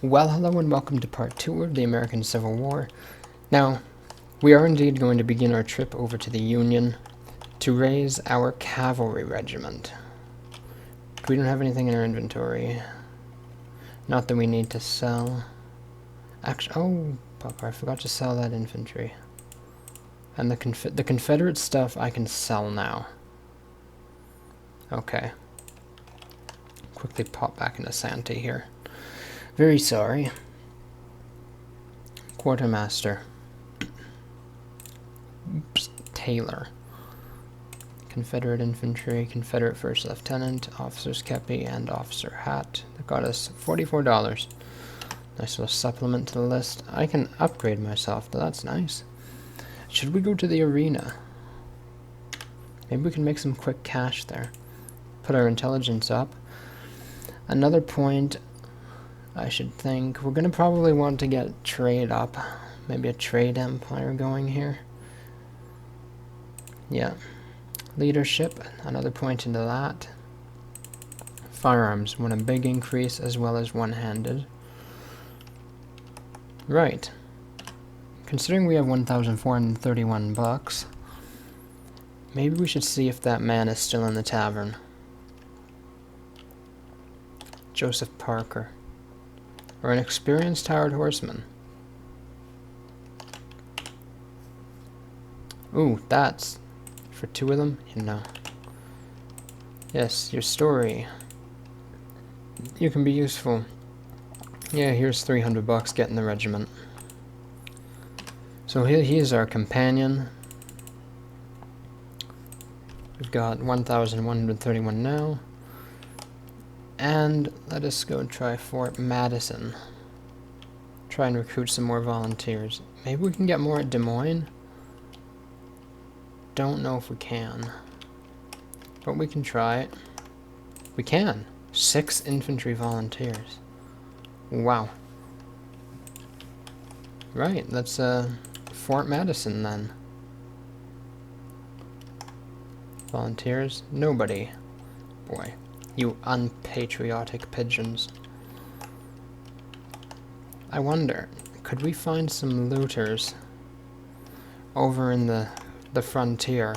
Well, hello and welcome to part 2 of the American Civil War. Now, we are indeed going to begin our trip over to the Union to raise our cavalry regiment. We don't have anything in our inventory. Not that we need to sell. Actually, oh, Papa, I forgot to sell that infantry. And the Confederate stuff I can sell now. Okay. Quickly pop back into Sante here. Very sorry. Quartermaster. Oops. Taylor. Confederate infantry, Confederate first lieutenant, officer's kepi, and officer hat. That got us $44. Nice little supplement to the list. I can upgrade myself, though. That's nice. Should we go to the arena? Maybe we can make some quick cash there. Put our intelligence up. Another point, I should think, we're going to probably want to get trade up. Maybe a trade empire going here. Yeah. Leadership, another point into that. Firearms, want a big increase as well as one-handed. Right. Considering we have 1,431 bucks, maybe we should see if that man is still in the tavern. Joseph Parker. Or an experienced hired horseman. Ooh, that's for 2 of them? You know. Yes, your story. You can be useful. Yeah, here's 300 bucks getting the regiment. So he is our companion. We've got 1,131 now. And let us go try Fort Madison. Try and recruit some more volunteers. Maybe we can get more at Des Moines? Don't know if we can. But we can try it. We can. 6 infantry volunteers. Wow. Right, that's Fort Madison then. Volunteers? Nobody. Boy. You unpatriotic pigeons. I wonder, could we find some looters over in the frontier?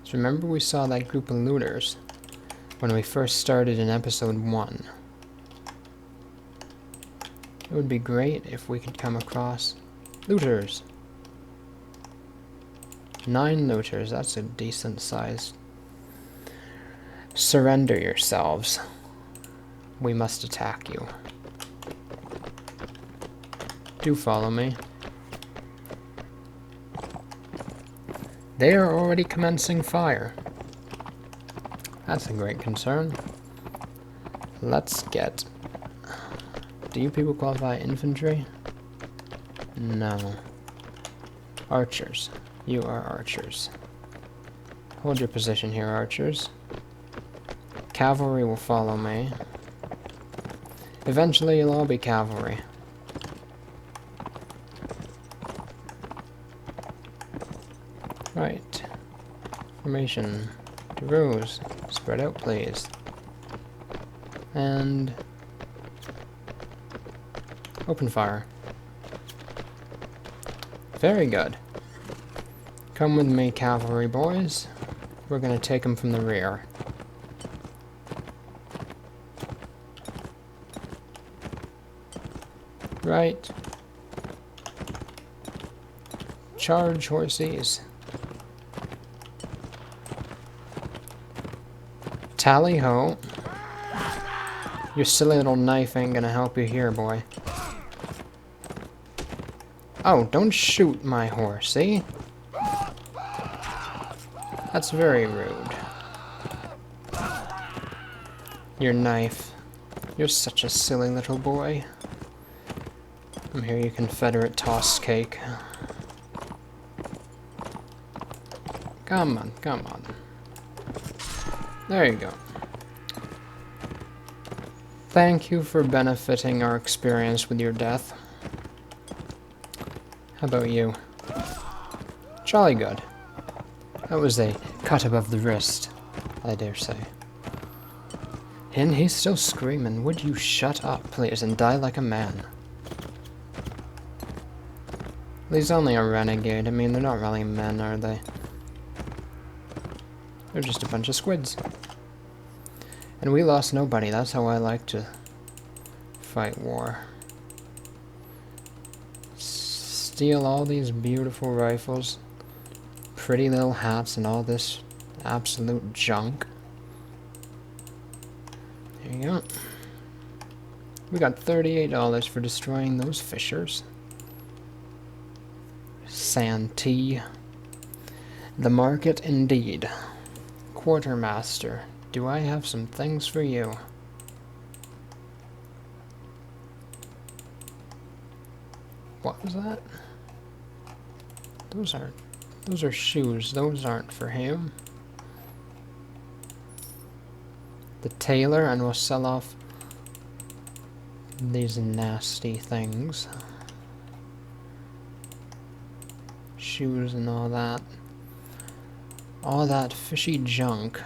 So remember we saw that group of looters when we first started in episode 1. It would be great if we could come across looters. 9 looters, that's a decent size. Surrender yourselves. We must attack you. Do follow me. They are already commencing fire. That's a great concern. Let's get... Do you people qualify infantry? No. Archers. You are archers. Hold your position here, archers. Cavalry will follow me. Eventually you'll all be cavalry. Right. Formation. Rows. Spread out, please. And... open fire. Very good. Come with me, cavalry boys. We're gonna take them from the rear. Right. Charge, horsies. Tally-ho. Your silly little knife ain't gonna help you here, boy. Oh, don't shoot my horse, see? That's very rude. Your knife. You're such a silly little boy. Come here, you Confederate toss cake. Come on, come on. There you go. Thank you for benefiting our experience with your death. How about you? Jolly good. That was a cut above the wrist, I dare say. And he's still screaming. Would you shut up, please, and die like a man? He's only a renegade. I mean, they're not really men, are they? They're just a bunch of squids. And we lost nobody. That's how I like to fight war. Steal all these beautiful rifles, pretty little hats, and all this absolute junk. There you go. We got $38 for destroying those fishers. Santee. The market indeed. Quartermaster, do I have some things for you? What was that? Those are shoes. Those aren't for him. The tailor, and we'll sell off these nasty things. Shoes and all that. All that fishy junk.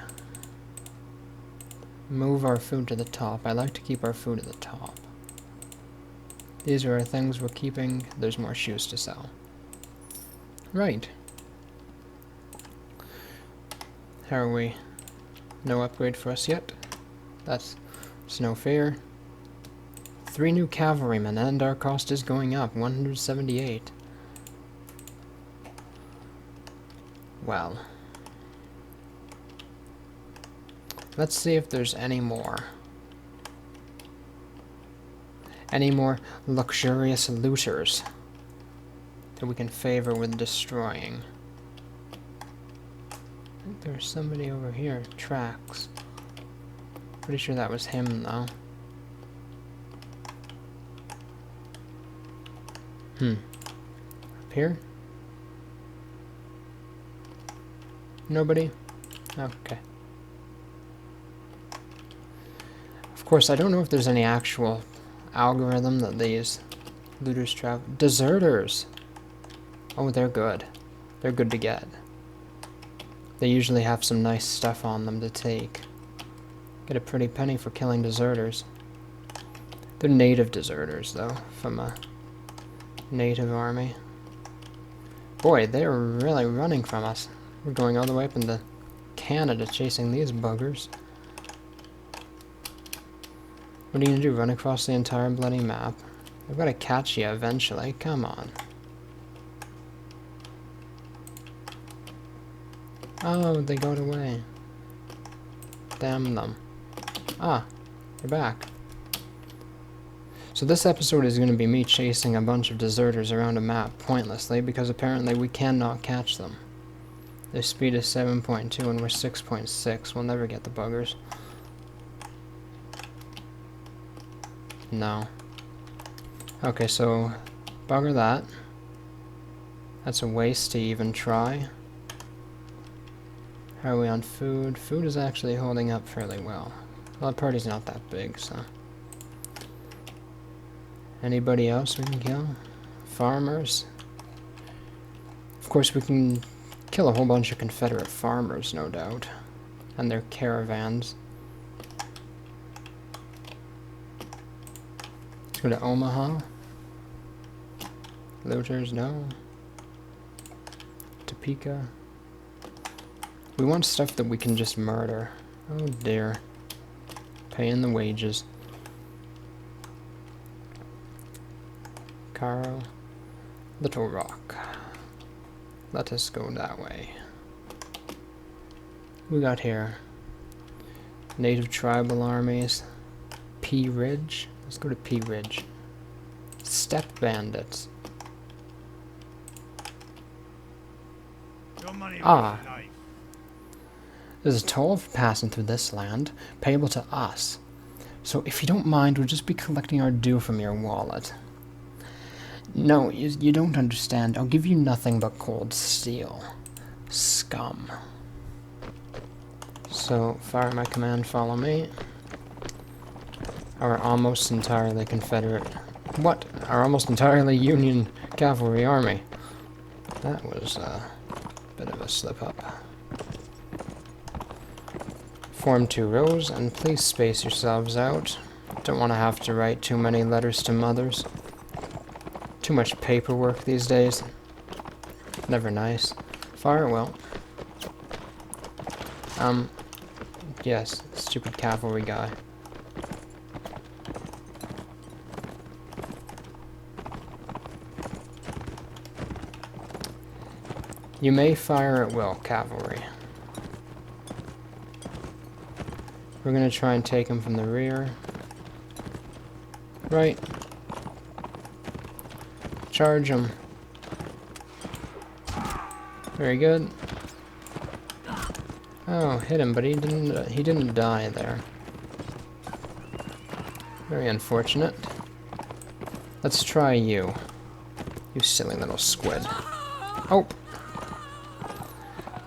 Move our food to the top. I like to keep our food at the top. These are our things we're keeping. There's more shoes to sell. Right. How are we? No upgrade for us yet. That's no fair. 3 new cavalrymen, and our cost is going up. 178. Well. Let's see if there's any more. Any more luxurious looters that we can favor with destroying. I think there's somebody over here. Tracks. Pretty sure that was him, though. Up here? Nobody? Okay. Of course, I don't know if there's any actual algorithm that these looters travel. Deserters! Oh, they're good. They're good to get. They usually have some nice stuff on them to take. Get a pretty penny for killing deserters. They're native deserters, though, from a native army. Boy, they're really running from us. We're going all the way up into Canada chasing these buggers. What are you gonna do, run across the entire bloody map? I've gotta catch you eventually, come on. Oh, they got away. Damn them. Ah, they're back. So this episode is gonna be me chasing a bunch of deserters around a map pointlessly because apparently we cannot catch them. Their speed is 7.2 and we're 6.6. We'll never get the buggers. No. Okay, so bugger that. That's a waste to even try. How are we on food? Food is actually holding up fairly well. Well, the party's not that big, so. Anybody else we can kill? Farmers? Of course, we can kill a whole bunch of Confederate farmers, no doubt. And their caravans. Let's go to Omaha. Looters, no. Topeka. We want stuff that we can just murder. Oh dear. Paying the wages. Caro. Little Rock. Let us go that way. We got here. Native tribal armies. P Ridge. Let's go to P Ridge. Steppe bandits. Ah. There's a toll for passing through this land, payable to us. So if you don't mind, we'll just be collecting our due from your wallet. No, you don't understand. I'll give you nothing but cold steel. Scum. So, fire my command, follow me. Our almost entirely Confederate... What? Our almost entirely Union cavalry army. That was a bit of a slip-up. Form 2 rows, and please space yourselves out. Don't want to have to write too many letters to mothers. Too much paperwork these days. Never nice. Fire well. Yes, stupid cavalry guy. You may fire at will, cavalry. We're gonna try and take him from the rear. Right. Charge him. Very good. Oh, hit him, but he didn't die there. Very unfortunate. Let's try you. You silly little squid. Oh!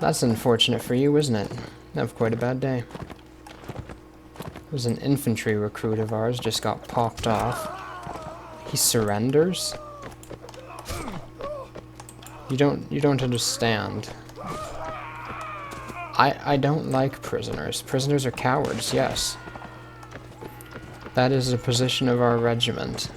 That's unfortunate for you, isn't it? You have quite a bad day. It was an infantry recruit of ours, just got popped off. He surrenders? You don't understand. I don't like prisoners. Prisoners are cowards, yes. That is the position of our regiment.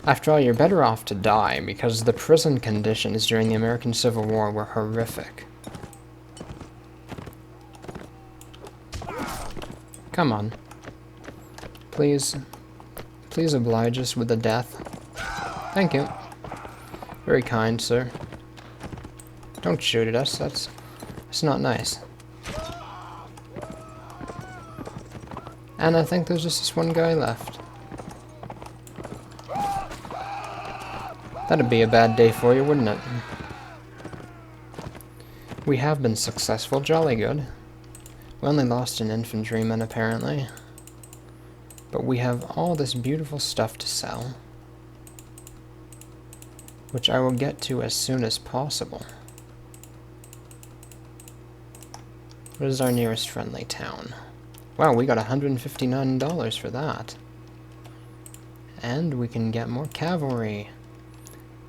After all, you're better off to die, because the prison conditions during the American Civil War were horrific. Come on. Please. Please oblige us with a death. Thank you. Very kind, sir. Don't shoot at us, that's not nice. And I think there's just this one guy left. That'd be a bad day for you, wouldn't it? We have been successful, jolly good. We only lost an infantryman, apparently. But we have all this beautiful stuff to sell, which I will get to as soon as possible. What is our nearest friendly town? Wow, we got $159 for that. And we can get more cavalry.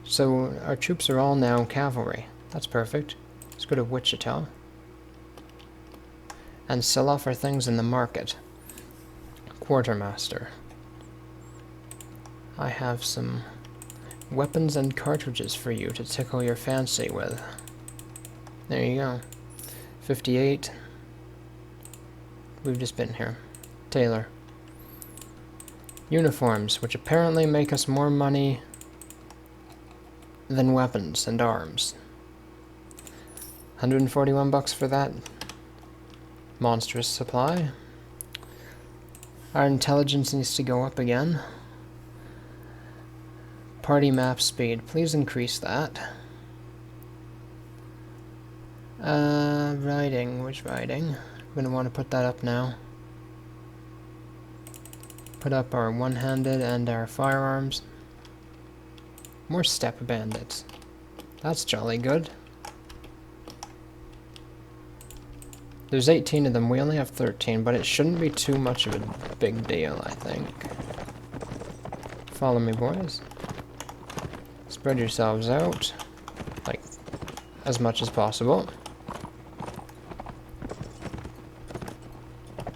So our troops are all now cavalry. That's perfect. Let's go to Wichita and sell off our things in the market. Quartermaster. I have some weapons and cartridges for you to tickle your fancy with. There you go. 58. We've just been here. Tailor. Uniforms, which apparently make us more money than weapons and arms. 141 bucks for that monstrous supply. Our intelligence needs to go up again. Party map speed, please increase that. Riding, which riding? I'm gonna want to put that up now. Put up our one-handed and our firearms. More step bandits. That's jolly good. There's 18 of them, we only have 13, but it shouldn't be too much of a big deal, I think. Follow me, boys. Spread yourselves out, like, as much as possible.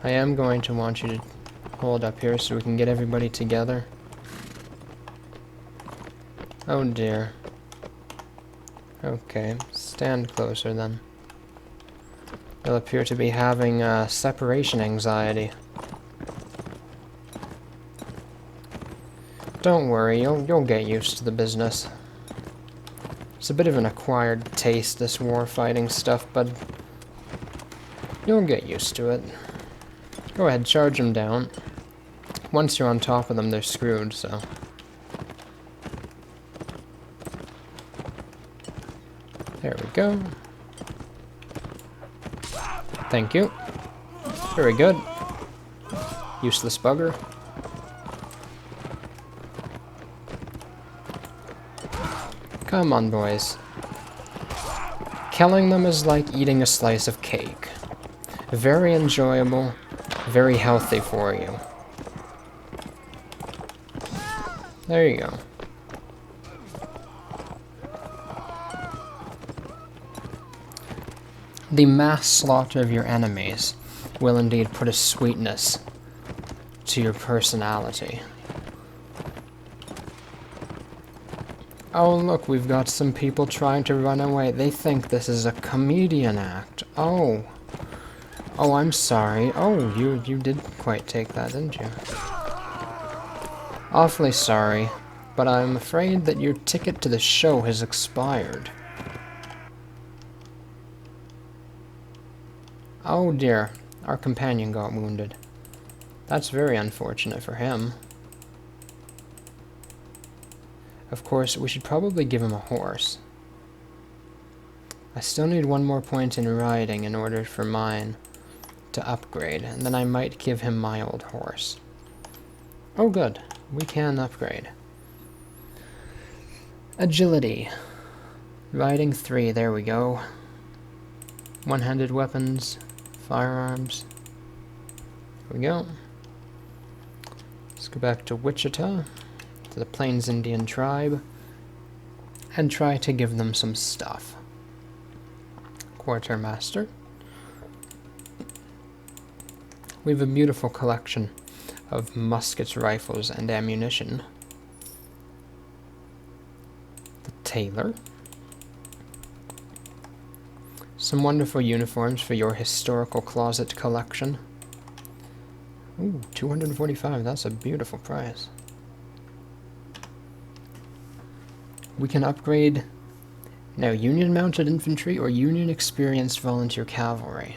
I am going to want you to hold up here so we can get everybody together. Oh dear. Okay, stand closer then. They'll appear to be having separation anxiety. Don't worry, you'll get used to the business. It's a bit of an acquired taste, this war fighting stuff, but you'll get used to it. Go ahead, charge them down. Once you're on top of them, they're screwed, so. There we go. Thank you. Very good. Useless bugger. Come on, boys. Killing them is like eating a slice of cake. Very enjoyable, very healthy for you. There you go. The mass slaughter of your enemies will indeed put a sweetness to your personality. Oh look, we've got some people trying to run away. They think this is a comedian act. Oh. Oh, I'm sorry. Oh, you did quite take that, didn't you? Awfully sorry, but I'm afraid that your ticket to the show has expired. Oh dear, our companion got wounded. That's very unfortunate for him. Of course, we should probably give him a horse. I still need one more point in riding in order for mine to upgrade, and then I might give him my old horse. Oh good, we can upgrade. Agility. Riding 3, there we go. One-handed weapons, firearms. There we go. Let's go back to Wichita, to the Plains Indian tribe, and try to give them some stuff. Quartermaster. We have a beautiful collection of muskets, rifles, and ammunition. The tailor. Some wonderful uniforms for your historical closet collection. Ooh, 245, that's a beautiful price. We can upgrade now Union Mounted Infantry or Union Experienced Volunteer Cavalry.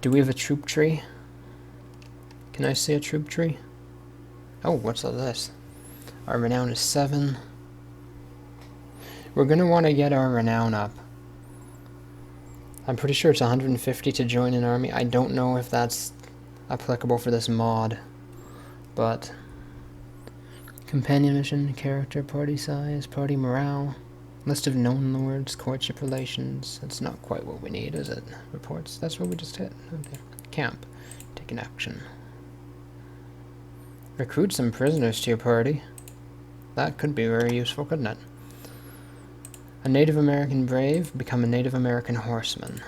Do we have a troop tree? Can I see a troop tree? Oh, what's all this? Our renown is 7. We're going to want to get our renown up. I'm pretty sure it's 150 to join an army. I don't know if that's applicable for this mod, but companion mission, character, party size, party morale, list of known lords, courtship relations. That's not quite what we need, is it? Reports, that's what we just hit. Okay. Camp, take an action. Recruit some prisoners to your party. That could be very useful, couldn't it? A Native American brave, become a Native American horseman.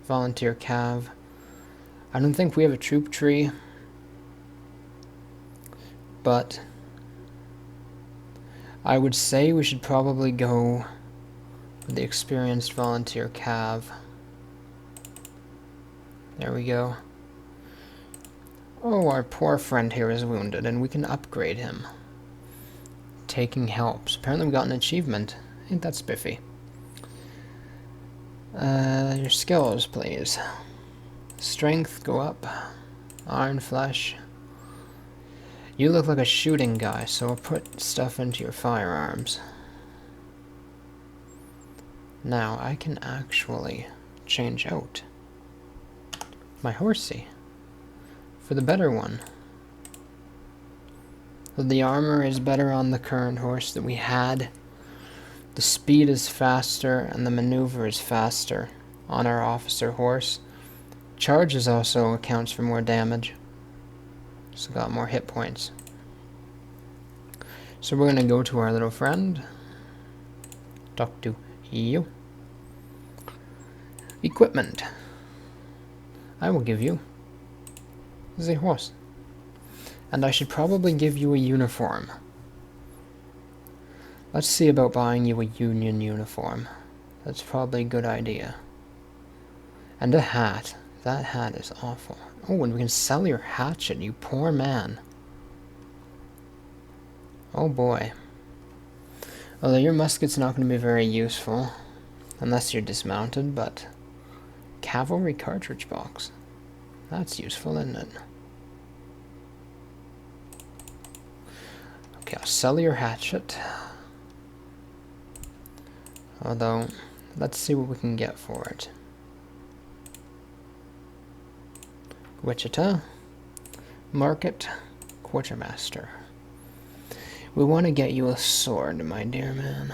Volunteer cav. I don't think we have a troop tree, but I would say we should probably go with the experienced volunteer cav. There we go. Oh, our poor friend here is wounded, and we can upgrade him. Taking helps. Apparently we got an achievement. Ain't that spiffy? Your skills, please. Strength, go up. Iron flesh. You look like a shooting guy, so I'll put stuff into your firearms. Now, I can actually change out my horsey for the better one. So the armor is better on the current horse that we had. The speed is faster, and the maneuver is faster on our officer horse. Charges also accounts for more damage. So got more hit points. So we're going to go to our little friend. Talk to you. Equipment. I will give you the horse. And I should probably give you a uniform. Let's see about buying you a Union uniform. That's probably a good idea. And a hat. That hat is awful. Oh, and we can sell your hatchet, you poor man. Oh boy. Although your musket's not going to be very useful, unless you're dismounted, but cavalry cartridge box. That's useful, isn't it? Okay, I'll sell your hatchet. Although, let's see what we can get for it. Wichita. Market. Quartermaster. We want to get you a sword, my dear man.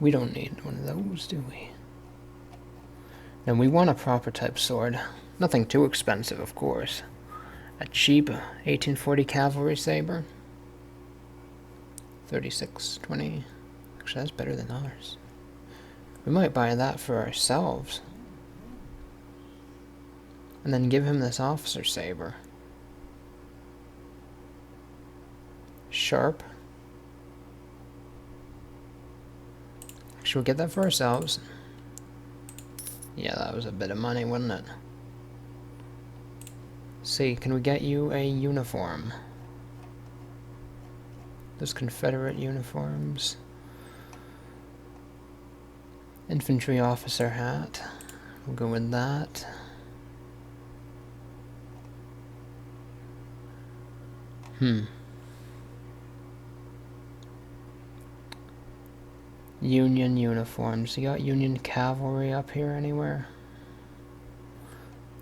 We don't need one of those, do we? And we want a proper type sword. Nothing too expensive, of course. A cheap 1840 cavalry saber. 36, 20. Actually, Actually, that's better than ours. We might buy that for ourselves. And then give him this officer saber. Sharp. Actually, we'll get that for ourselves. Yeah, that was a bit of money, wasn't it? See, can we get you a uniform? Those Confederate uniforms. Infantry officer hat. We'll go with that. Union uniforms. You got Union cavalry up here anywhere?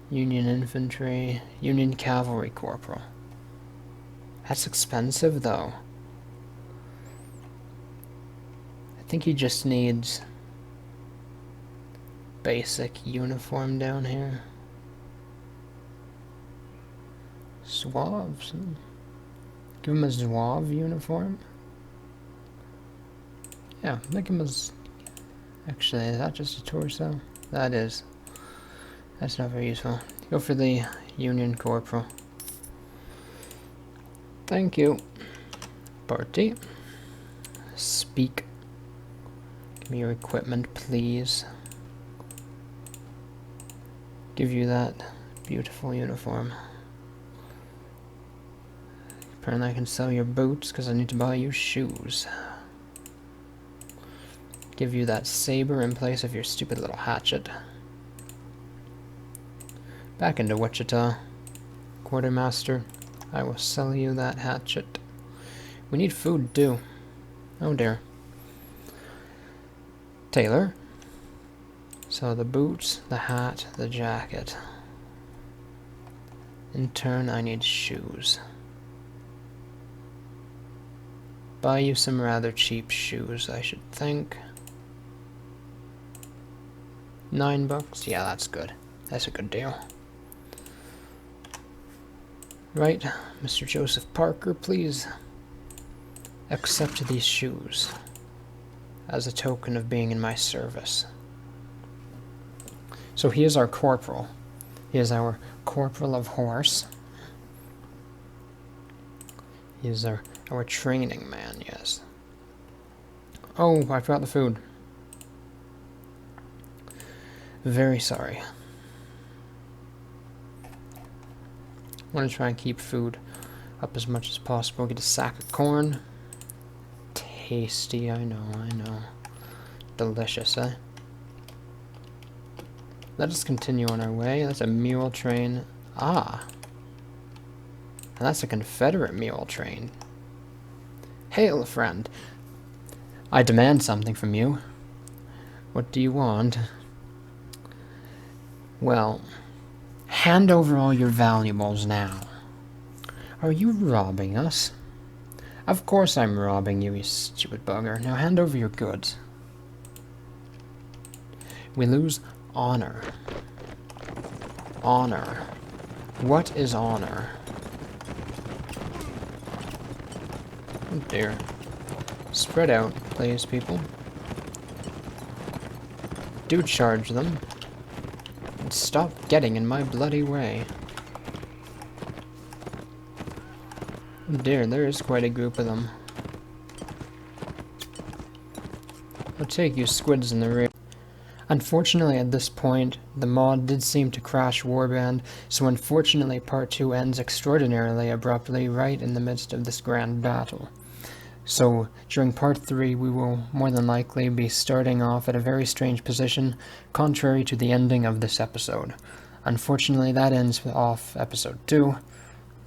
Union infantry. Union cavalry corporal. That's expensive though. I think he just needs basic uniform down here. Zouaves. Give him a Zouave uniform. Yeah, make him as... Actually, is that just a torso? That is. That's not very useful. Go for the Union Corporal. Thank you. Party. Speak. Give me your equipment, please. Give you that beautiful uniform. Apparently I can sell your boots because I need to buy you shoes. Give you that saber in place of your stupid little hatchet. Back into Wichita. Quartermaster, I will sell you that hatchet. We need food too. Oh dear. Tailor. So the boots, the hat, the jacket. In turn, I need shoes. Buy you some rather cheap shoes, I should think. $9? Yeah, that's good. That's a good deal. Right, Mr. Joseph Parker, please accept these shoes as a token of being in my service. So he is our corporal. He is our corporal of horse. He is our training man, yes. Oh, I forgot the food. Very sorry. I want to try and keep food up as much as possible. Get a sack of corn. Tasty, I know, I know. Delicious, eh? Let us continue on our way. That's a mule train. Ah. And that's a Confederate mule train. Hail, friend. I demand something from you. What do you want? Well, hand over all your valuables now. Are you robbing us? Of course I'm robbing you, you stupid bugger. Now hand over your goods. We lose honor. Honor. What is honor? Oh dear. Spread out, please, people. Do charge them. And stop getting in my bloody way. Oh dear, there is quite a group of them. I'll take you squids in the rear. Unfortunately, at this point, the mod did seem to crash Warband, so unfortunately part 2 ends extraordinarily abruptly right in the midst of this grand battle. So, during part 3, we will more than likely be starting off at a very strange position, contrary to the ending of this episode. Unfortunately, that ends off episode 2,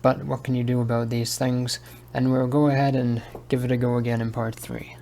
but what can you do about these things? And we'll go ahead and give it a go again in part 3.